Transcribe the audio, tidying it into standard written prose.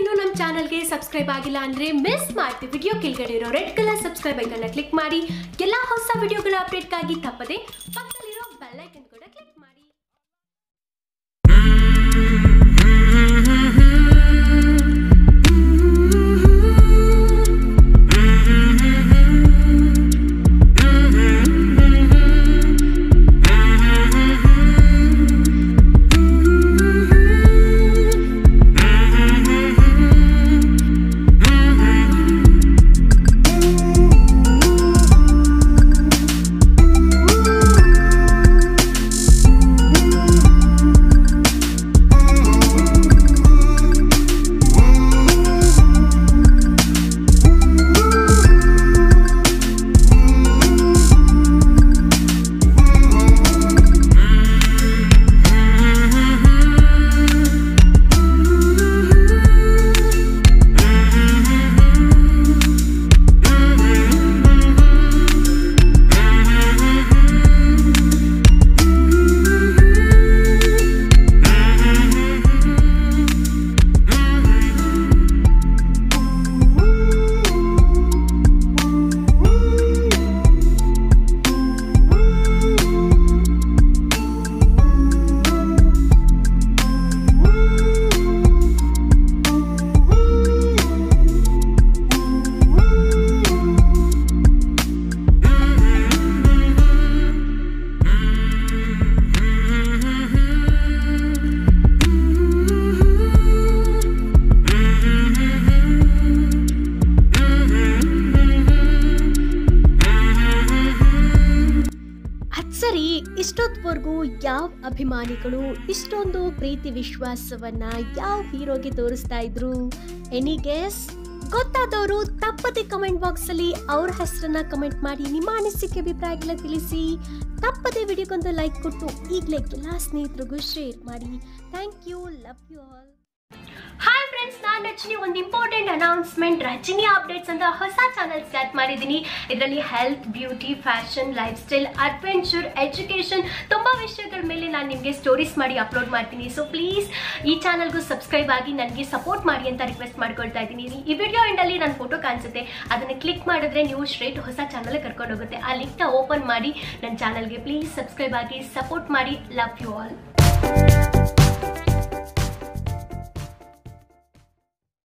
ನೀವಿನ್ನೂ ನಮ್ಮ ಚಾನಲ್ಗೆ ಸಬ್ಸ್ಕ್ರೈಬ್ ಆಗಿಲ್ಲ ಅಂದ್ರೆ ಮಿಸ್ ಮಾಡ್ತಿ ವಿಡಿಯೋ ಕೆಳಗಡೆ ಇರೋ ರೆಡ್ ಕಲರ್ ಸಬ್ಸ್ಕ್ರೈಬ್ ಐಕಾನ್ ಅನ್ನು ಕ್ಲಿಕ್ ಮಾಡಿ ಎಲ್ಲ ಹೊಸ ವಿಡಿಯೋಗಳ ಅಪ್ಡೇಟ್ಗಾಗಿ ತಪ್ಪದೆ ಪಕ್ಕದಲ್ಲಿರೋ ಬೆಲ್ ಐಕಾನ್ ಕೂಡ ಕ್ಲಿಕ್ ಮಾಡಿ. ಸರಿ, ಇಷ್ಟೊತ್ತವರೆಗೂ ಯಾವ ಅಭಿಮಾನಿಗಳು ಇಷ್ಟೊಂದು ಪ್ರೀತಿ ವಿಶ್ವಾಸವನ್ನ ಯಾವ ಹೀರೋಗೆ ತೋರಿಸ್ತಾ ಇದ್ರು? Any guess? ಗೊತ್ತಾದವರು ತಪ್ಪದೆ ಕಮೆಂಟ್ ಬಾಕ್ಸ್ ಅಲ್ಲಿ ಅವ್ರ ಹೆಸರನ್ನ ಕಮೆಂಟ್ ಮಾಡಿ ನಿಮ್ಮ ಅನಿಸಿಕೆ ಅಭಿಪ್ರಾಯಗಳ ತಿಳಿಸಿ. ತಪ್ಪದೆ ವಿಡಿಯೋಗೊಂದು ಲೈಕ್ ಕೊಟ್ಟು ಈಗಲೇ ಎಲ್ಲ ಸ್ನೇಹಿತರಿಗೂ ಶೇರ್ ಮಾಡಿ. Thank you, love you all. Hi friends, ನಾನು ರಜನಿ. ಒಂದು ಇಂಪಾರ್ಟೆಂಟ್ ಅನೌನ್ಸ್ಮೆಂಟ್, ರಜನಿ ಅಪ್ಡೇಟ್ಸ್ ಅಂತ ಹೊಸ ಚಾನಲ್ ಸ್ಟಾರ್ಟ್ ಮಾಡಿದ್ದೀನಿ. ಇದರಲ್ಲಿ health, beauty, fashion, life style, adventure, education ತುಂಬ ವಿಷಯಗಳ ಮೇಲೆ ನಾನು ನಿಮಗೆ ಸ್ಟೋರೀಸ್ ಮಾಡಿ ಅಪ್ಲೋಡ್ ಮಾಡ್ತೀನಿ. ಸೊ ಪ್ಲೀಸ್ ಈ ಚಾನಲ್ಗೂ ಸಬ್ಸ್ಕ್ರೈಬ್ ಆಗಿ ನನಗೆ ಸಪೋರ್ಟ್ ಮಾಡಿ ಅಂತ ರಿಕ್ವೆಸ್ಟ್ ಮಾಡ್ಕೊಳ್ತಾ ಇದ್ದೀನಿ. ಈ ವಿಡಿಯೋ ಎಂಡಲ್ಲಿ ನನ್ನ ಫೋಟೋ ಕಾಣಿಸುತ್ತೆ, ಅದನ್ನು ಕ್ಲಿಕ್ ಮಾಡಿದ್ರೆ ನೀವು ಸ್ಟ್ರೇಟ್ ಹೊಸ ಚಾನಲ್ಗೆ ಕರ್ಕೊಂಡು ಹೋಗುತ್ತೆ. ಆ ಲಿಂಕ್ನ ಓಪನ್ ಮಾಡಿ ನನ್ನ ಚಾನಲ್ಗೆ ಪ್ಲೀಸ್ ಸಬ್ಸ್ಕ್ರೈಬ್ ಆಗಿ ಸಪೋರ್ಟ್ ಮಾಡಿ. Love you all.